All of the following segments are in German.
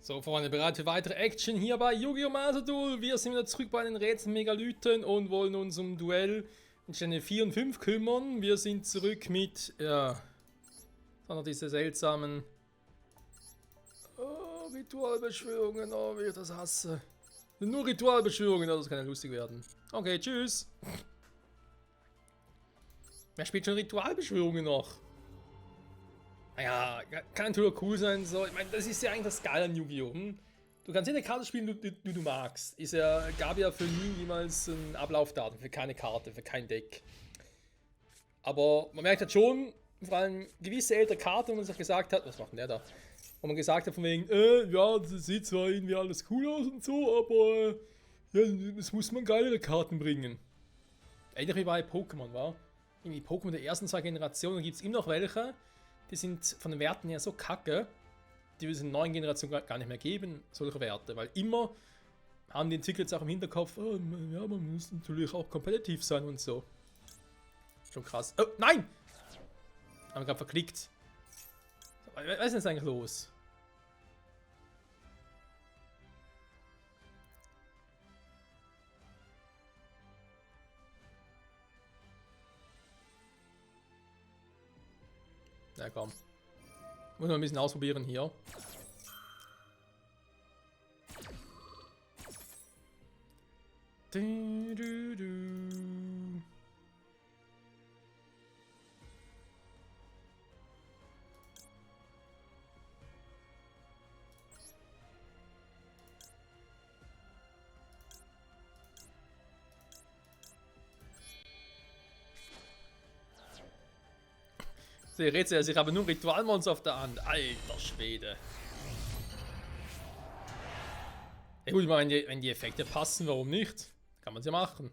So, Freunde, bereit für weitere Action hier bei Yu-Gi-Oh! Master Duel. Wir sind wieder zurück bei den Rätseln Megalythen und wollen uns um Duell in Stände 4 und 5 kümmern. Wir sind zurück mit, ja, dann noch diese seltsamen Ritualbeschwörungen, oh, wie ich das hasse. Nur Ritualbeschwörungen, das kann ja lustig werden. Okay, tschüss. Wer spielt schon Ritualbeschwörungen noch? Naja, kann natürlich cool sein, so. Ich meine, das ist ja eigentlich das Geile an Yu-Gi-Oh! Du kannst jede Karte spielen, die du magst. Gab ja für nie jemals ein Ablaufdatum, für keine Karte, für kein Deck. Aber man merkt halt schon, vor allem gewisse ältere Karten, wo man sich gesagt hat, was macht denn der da? Wo man gesagt hat von wegen, ja, das sieht zwar irgendwie alles cool aus und so, aber ja, es muss man geilere Karten bringen. Ähnlich wie bei Pokémon, war. Irgendwie Pokémon der ersten zwei Generationen, gibt es immer noch welche. Die sind von den Werten her so kacke, die wir in der neuen Generation gar nicht mehr geben, solche Werte. Weil immer haben die Entwickler jetzt auch im Hinterkopf, oh, ja, man muss natürlich auch kompetitiv sein und so. Schon krass. Oh, nein! Haben wir gerade verklickt. Was ist denn jetzt eigentlich los? Na komm. Muss man ein bisschen ausprobieren hier. Du, du, du. Sie rät sich, ich habe nur Ritualmonster auf der Hand. Alter Schwede. Ja gut, ich meine, wenn die Effekte passen, warum nicht? Kann man sie machen.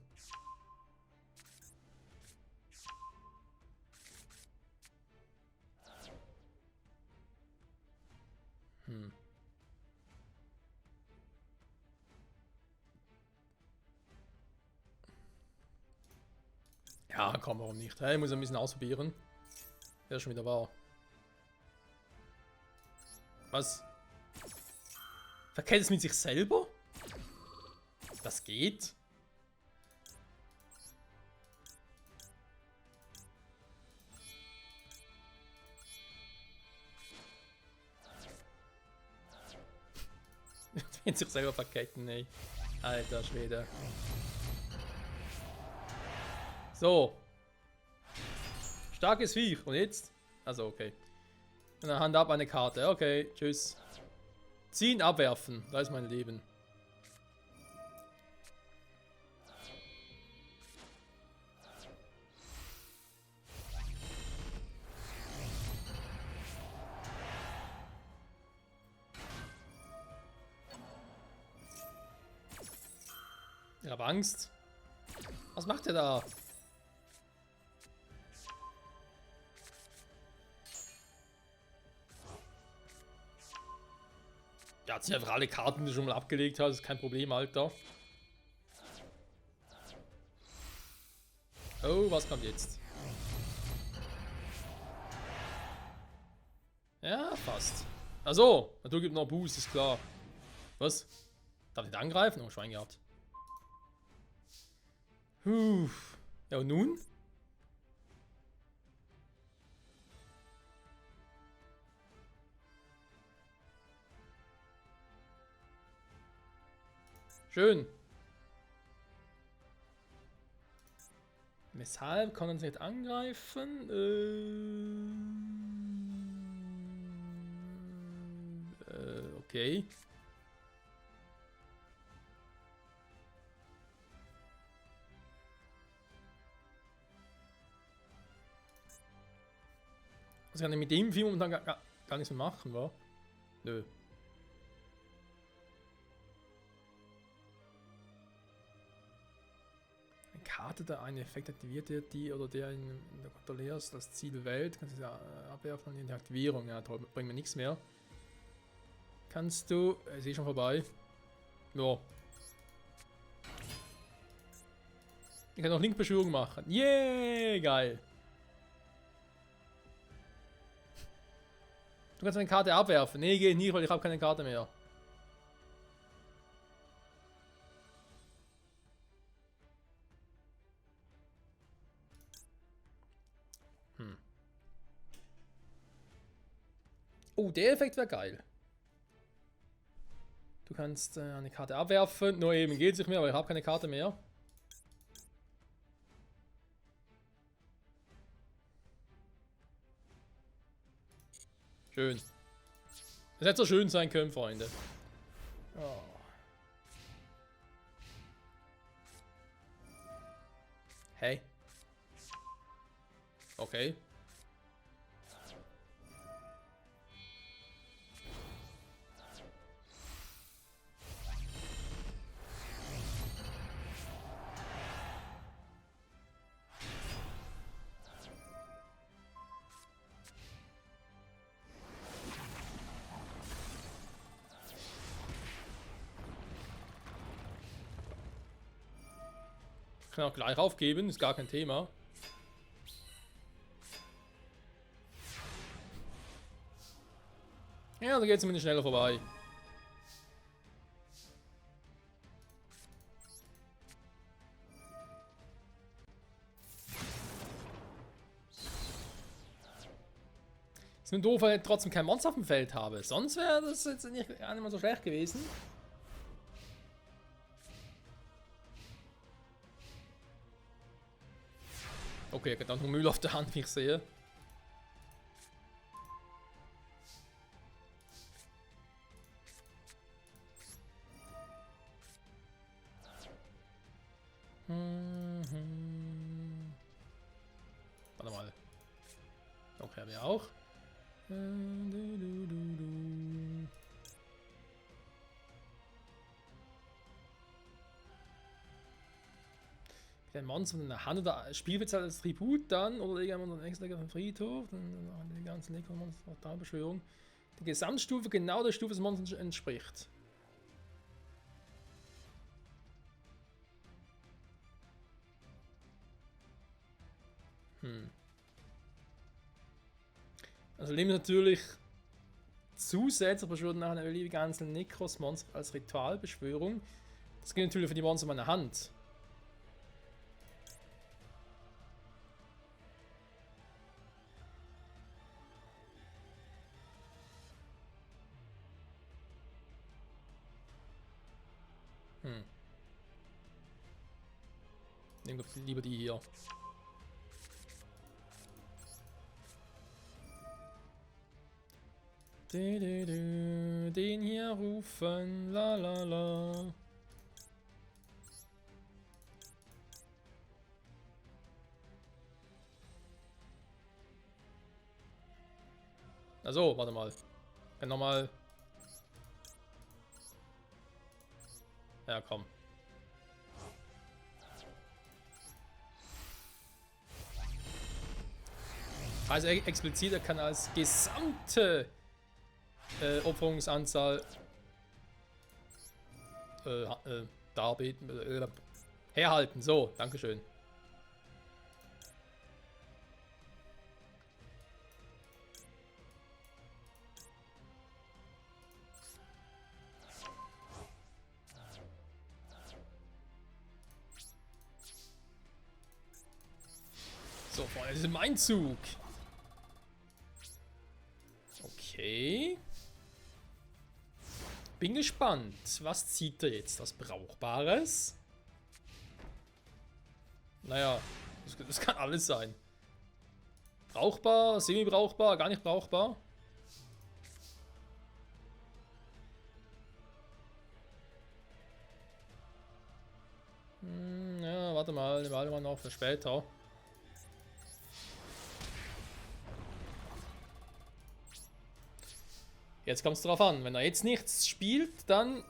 Ja, komm, warum nicht? Ich muss ein bisschen ausprobieren. Wer schon wieder war. Was? Verkennt es mit sich selber? Das geht? Mit sich selber verketten, ey. Alter Schwede. So. Starkes Viech. Und jetzt? Also, okay. In der Hand ab eine Karte. Okay, tschüss. Ziehen, abwerfen. Da ist mein Leben. Ich habe Angst. Was macht er da? Der hat sich einfach alle Karten, die schon mal abgelegt hat. Das ist kein Problem, Alter. Oh, was kommt jetzt? Ja, fast. Achso, natürlich gibt noch Boost, ist klar. Was? Darf ich da angreifen? Oh, Schwein gehabt. Ja, und nun? Schön. Weshalb kann er uns nicht angreifen? Okay. Was kann ich mit dem Film dann gar nichts mehr machen, wa? Nö. Eine Karte, da einen Effekt aktiviert, die oder der in der Kontrolle ist, das Ziel wählt, kannst du sie abwerfen in die Aktivierung. Ja, toll, bringt mir nichts mehr. Kannst du. Ist eh schon vorbei. Ja. Ich kann auch Linkbeschwörung machen. Yeah, geil. Du kannst eine Karte abwerfen. Nee, geht nicht, weil ich habe keine Karte mehr. Oh, der Effekt wäre geil. Du kannst eine Karte abwerfen. Nur eben geht es nicht mehr, weil ich habe keine Karte mehr. Schön. Das hätte so schön sein können, Freunde. Oh. Hey. Okay. Ich kann auch gleich aufgeben, ist gar kein Thema. Ja, da geht es zumindest schneller vorbei. Ist nur doof, weil ich trotzdem kein Monster auf dem Feld habe. Sonst wäre das jetzt nicht, gar nicht mal so schlecht gewesen. Okay, er hat dann noch Müll auf der Hand, wie ich sehe. Warte mal. Okay, haben wir auch. Ein Monster in der Hand oder Spielwitz als Tribut dann oder irgendwann unter den nächsten Lecker vom Friedhof, dann die ganzen Necromonster auf der Beschwörung. Die Gesamtstufe genau der Stufe des Monsters entspricht. Also nehmen wir natürlich zusätzlich beschwören nachher eine beliebige einzelne Necros-Monster als Ritualbeschwörung. Das gilt natürlich für die Monster meiner Hand. Nehmen wir lieber die hier. Den hier rufen, la la la. Also, warte mal. Kann nochmal. Ja, komm. Also explizit, er kann als gesamte Opferungsanzahl darbieten, herhalten. So, dankeschön. So, Freunde, das ist mein Zug. Okay. Bin gespannt. Was zieht er jetzt? Was Brauchbares? Naja, das kann alles sein. Brauchbar, semi-brauchbar, gar nicht brauchbar. Ja, warte mal, nehmen wir alle mal noch für später. Jetzt kommt es drauf an. Wenn er jetzt nichts spielt, dann...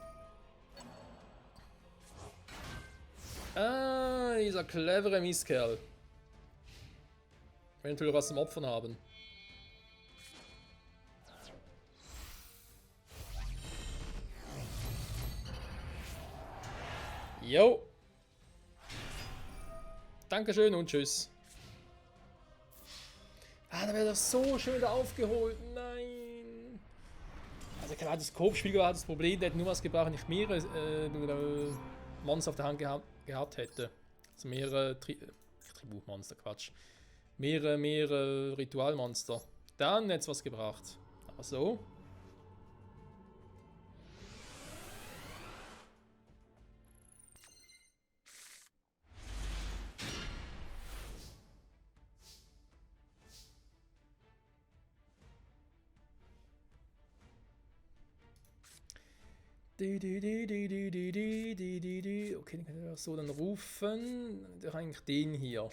Ah, dieser clevere Mistkerl. Wir natürlich was zum Opfern haben. Jo. Dankeschön und tschüss. Ah, da wäre das so schön da aufgeholt. Nein. Also klar, das Coop-Spiel war das Problem, der hätte nur was gebraucht, wenn ich mehrere Monster auf der Hand gehabt hätte. Also mehrere Tributmonster, Quatsch. Mehrere Ritualmonster. Dann hätte es was gebracht. Aber so. Okay, den kann ich auch so dann rufen. Dann eigentlich den hier.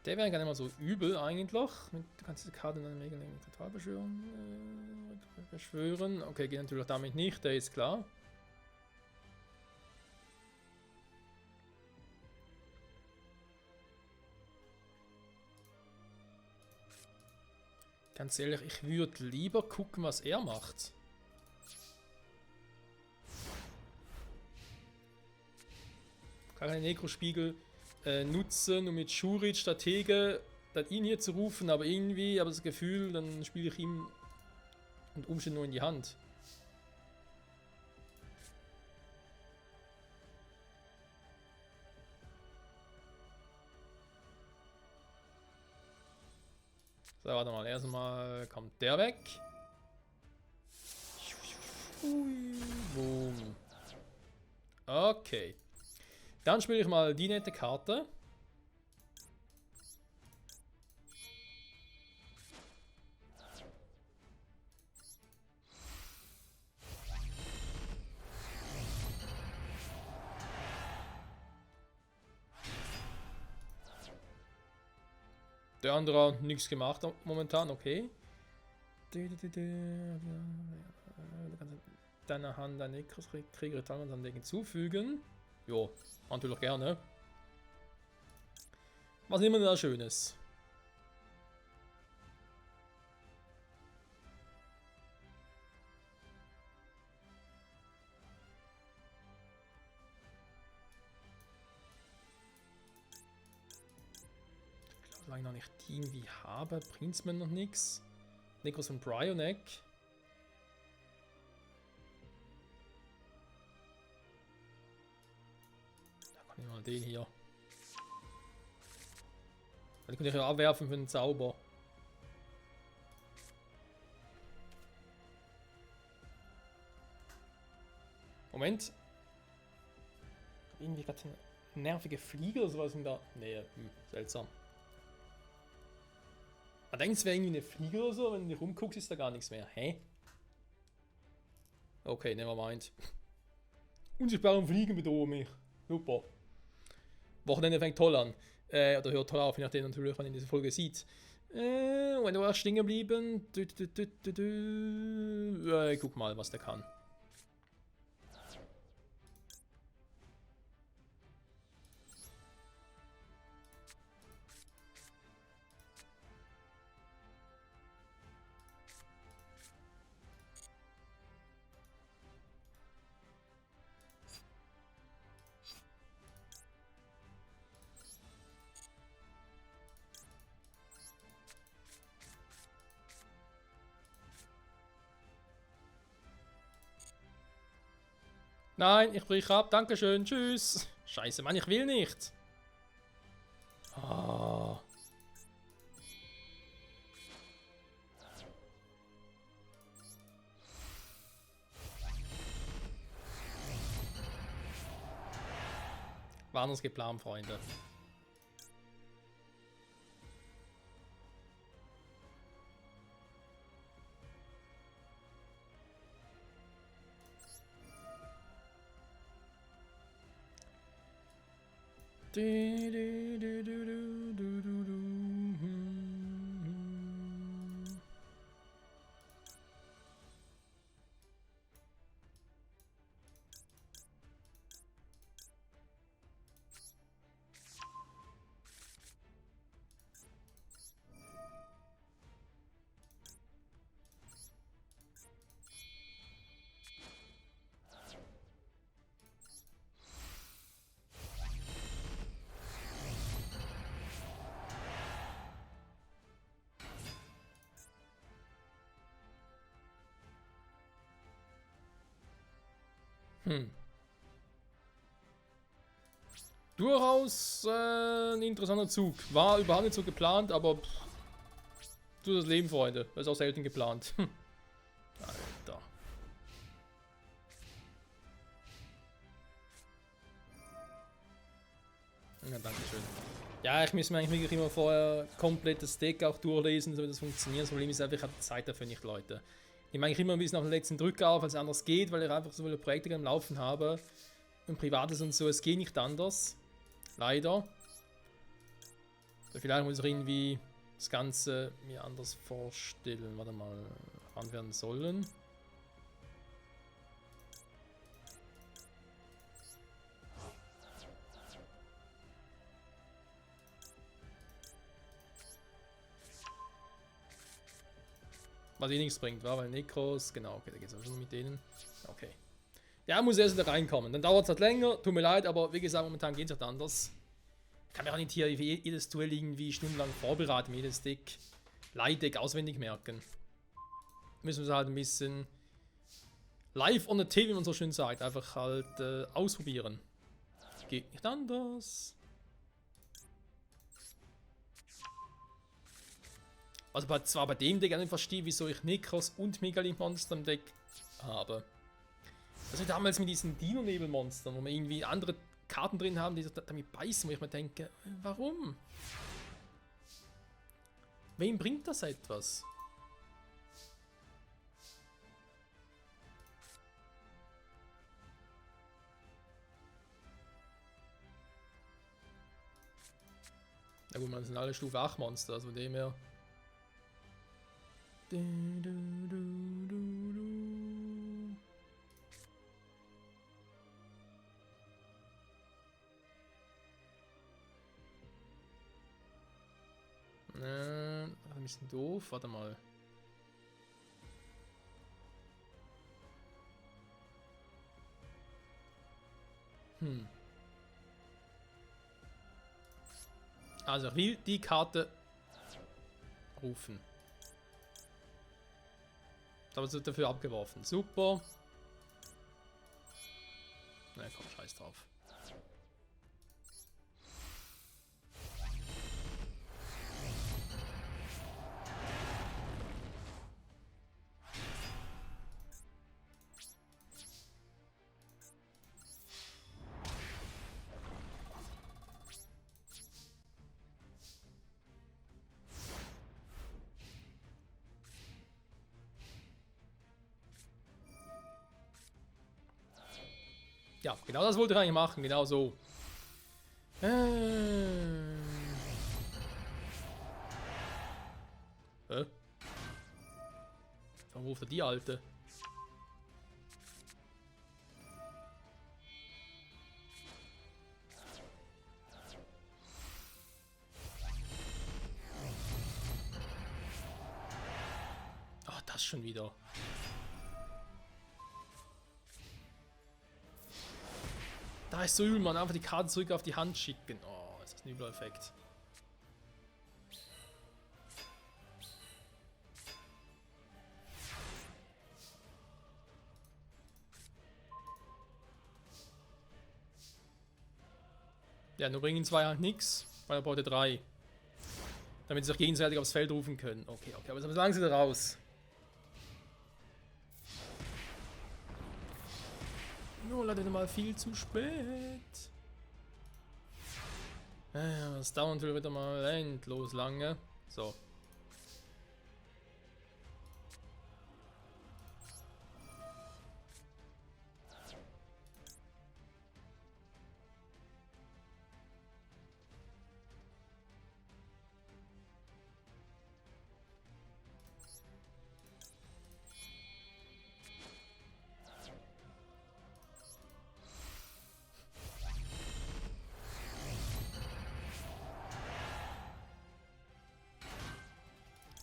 Der wäre gar nicht mal so übel eigentlich. Du kannst diese Karte in einem regelmäßigen Totalbeschwören beschwören. Okay, geht natürlich damit nicht, der ist klar. Ganz ehrlich, ich würde lieber gucken, was er macht. Kann einen Nekrospiegel nutzen, um mit Shurit Stratege dann ihn hier zu rufen, aber irgendwie habe ich das Gefühl, dann spiele ich ihm und Umständen nur in die Hand. So, warte mal, erstmal kommt der weg. Boom. Okay. Dann spiele ich mal die nette Karte. Der andere hat nichts gemacht momentan, okay. Du kannst deiner Hand eine Krieger Talmansanlegen hinzufügen. Jo, natürlich gerne. Was immer da Schönes. Solange ich noch nicht die irgendwie habe, bringt es mir noch nichts. Nikos von Bryonek. Da kann ich mal den hier. Den kann ich ja abwerfen für den Zauber. Moment. Irgendwie gerade eine nervige Fliege oder sowas in der Nähe. Seltsam. Man denkt, es wäre irgendwie eine Fliege oder so, wenn du rumguckst, ist da gar nichts mehr. Hä? Okay, nevermind. Unsichtbare Fliegen bedrohen mich. Super. Wochenende fängt toll an. Oder hört toll auf, je nachdem natürlich, wann ihr diese Folge sieht. Wenn du warst stehen geblieben. Ich guck mal, was der kann. Nein, ich brich ab. Dankeschön. Tschüss. Scheiße, Mann, ich will nicht. Ah. War anders geplant, Freunde. Hm. Durchaus ein interessanter Zug. War überhaupt nicht so geplant, aber tut das Leben Freude. Das ist auch selten geplant. Alter. Ja, danke schön. Ja, ich muss mir eigentlich wirklich immer vorher komplett das Deck auch durchlesen, so wie das funktioniert. Das Problem ist einfach, ich habe die Zeit dafür nicht, Leute. Ich meine, ich immer ein bisschen auf den letzten Drücker auf, als es anders geht, weil ich einfach so viele Projekte am Laufen habe. Und Privates und so, es geht nicht anders. Leider. Vielleicht muss ich irgendwie das Ganze mir anders vorstellen. Warte mal, wann werden sollen. Was eh nichts bringt, war, weil Necros, genau, okay, da geht es auch schon mit denen. Okay. Ja, muss erst wieder reinkommen. Dann dauert es halt länger, tut mir leid, aber wie gesagt, momentan geht es halt anders. Ich kann mir auch nicht hier jedes Duell irgendwie stundenlang vorbereiten, jedes Deck, Leitdeck auswendig merken. Müssen wir halt ein bisschen live on the tape, wie man so schön sagt, einfach halt ausprobieren. Geht nicht anders. Also zwar bei dem Deck ich nicht verstehe, wieso ich Necros und Megalith-Monster im Deck habe. Also damals mit diesen Dino-Nebel-Monstern, wo wir irgendwie andere Karten drin haben, die damit beißen, wo ich mir denke, warum? Wem bringt das etwas? Na gut, man sind alle Stufe 8 Monster, also von dem her. Ein bisschen doof, warte mal. Also ich will die Karte rufen. Aber es wird dafür abgeworfen. Super. Na komm, scheiß drauf. Ja, genau das wollte ich eigentlich machen, genau so. Hä? Warum ruft er die Alte? Ach, das schon wieder. Da ist so übel, man. Einfach die Karte zurück auf die Hand schicken. Oh, ist das ein übler Effekt. Ja, nur bringen 2 halt nix, weil er braucht 3. Damit sie sich gegenseitig aufs Feld rufen können. Okay, okay, aber sagen sie da raus. Nur leider mal viel zu spät. Ja, das dauert wieder mal endlos lange. So.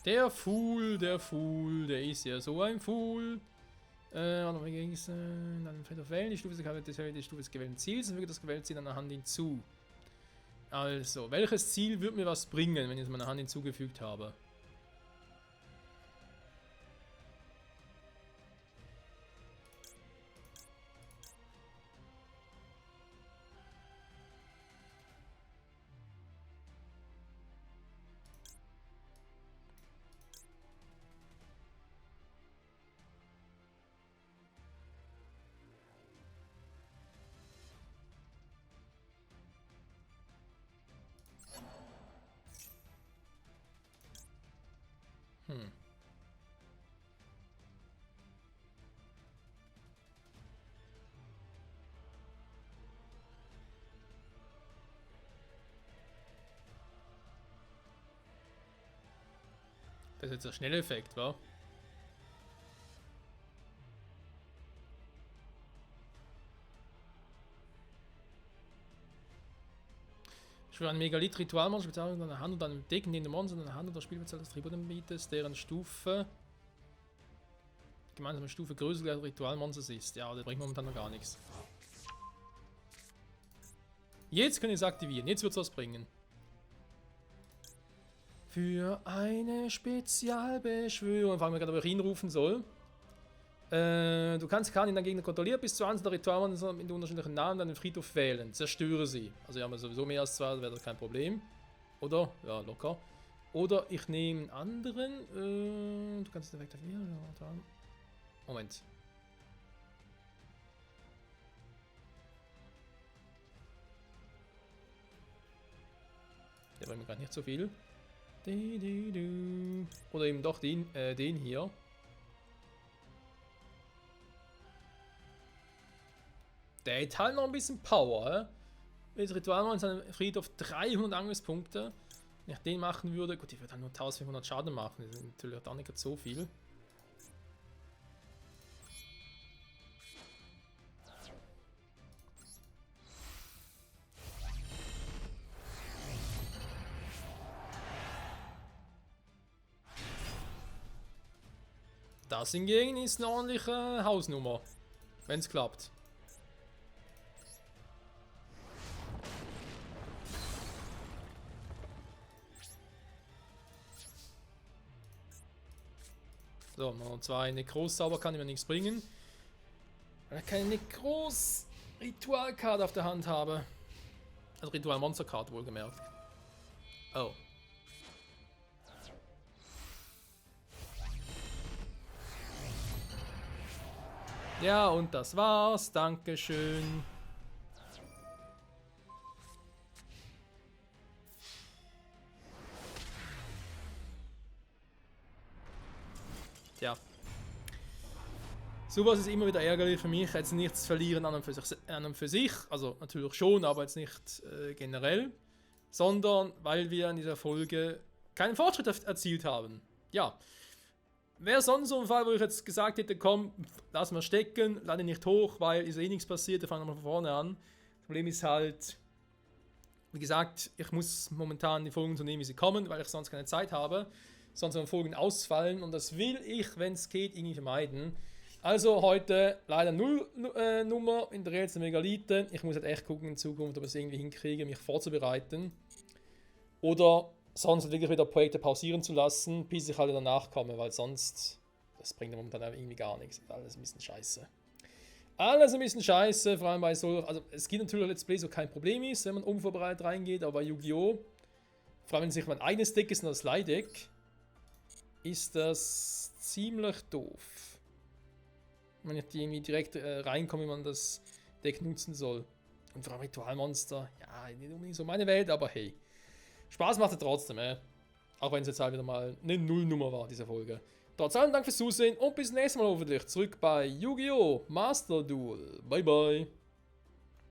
Der Fool, der ist ja so ein Fool. Warte mal, ging es in einem Feld auf Wellen. Die Stufe die Stufe des gewählten Ziels und füge das gewählte Ziel an der Hand hinzu. Also, welches Ziel wird mir was bringen, wenn ich es meiner Hand hinzugefügt habe? Das ist jetzt ein schneller Effekt, wa? Ich will ein Megalith-Ritualmonster speziell an der Hand und einem Decken in den Monster an der Hand oder Spielbezahlt des Tribut anbietet, deren Stufe gemeinsame Stufe größer als Ritualmonsters ist. Ja, das bringt momentan noch gar nichts. Jetzt können wir es aktivieren. Jetzt wird es was bringen. Für eine Spezialbeschwörung. Fragen wir gerade, ob ich ihn rufen soll. Du kannst Karten in deinem Gegner kontrollieren, bis zu eins der Ritualmonster mit unterschiedlichen Namen deinen Friedhof wählen. Zerstöre sie. Also wir haben sowieso mehr als 2, das wäre das kein Problem. Oder? Ja, locker. Oder ich nehme einen anderen. Du kannst den Effekt aktivieren. Moment. Der bringt mir gerade nicht so viel. Oder eben doch den hier. Der hat halt noch ein bisschen Power. Mit Ritualmann in seinem Friedhof 300 Angriffspunkte. Wenn ich den machen würde, gut, ich würde halt nur 1500 Schaden machen. Das ist natürlich auch nicht so viel. Das hingegen ist eine ordentliche Hausnummer, wenn es klappt. So, noch 2 Nekros-Zauber kann mir nichts bringen. Weil ich keine Nekros-Ritualkarte auf der Hand habe. Also Ritual-Monster-Karte wohlgemerkt. Oh. Ja, und das war's. Dankeschön. Tja. Sowas ist immer wieder ärgerlich für mich. Jetzt nichts verlieren an und für sich. Also natürlich schon, aber jetzt nicht generell. Sondern weil wir in dieser Folge keinen Fortschritt erzielt haben. Ja. Wäre sonst so ein Fall, wo ich jetzt gesagt hätte, komm, lass mal stecken, lade nicht hoch, weil ist eh nichts passiert, wir fangen mal von vorne an. Das Problem ist halt, wie gesagt, ich muss momentan die Folgen so nehmen, wie sie kommen, weil ich sonst keine Zeit habe. Sonst werden Folgen ausfallen und das will ich, wenn es geht, irgendwie vermeiden. Also heute leider 0 Nummer in der Rätsel Megalith. Ich muss halt echt gucken in Zukunft, ob ich es irgendwie hinkriege, mich vorzubereiten. Oder sonst wirklich wieder Projekte pausieren zu lassen, bis ich halt danach komme, weil sonst, das bringt momentan irgendwie gar nichts. Alles ein bisschen scheiße. Alles ein bisschen scheiße, vor allem bei so, also es gibt natürlich Let's Play, so kein Problem ist, wenn man unvorbereitet reingeht, aber bei Yu-Gi-Oh! Vor allem wenn es nicht mein eigenes Deck ist, sondern das Leihdeck, ist das ziemlich doof. Wenn ich irgendwie direkt reinkomme, wie man das Deck nutzen soll. Und vor allem Ritualmonster, ja, nicht unbedingt so meine Welt, aber hey. Spaß macht es trotzdem, auch wenn es jetzt halt wieder mal eine Nullnummer war, diese Folge. Trotzdem Dank fürs Zusehen und bis nächstes Mal hoffentlich zurück bei Yu-Gi-Oh! Master Duel. Bye bye.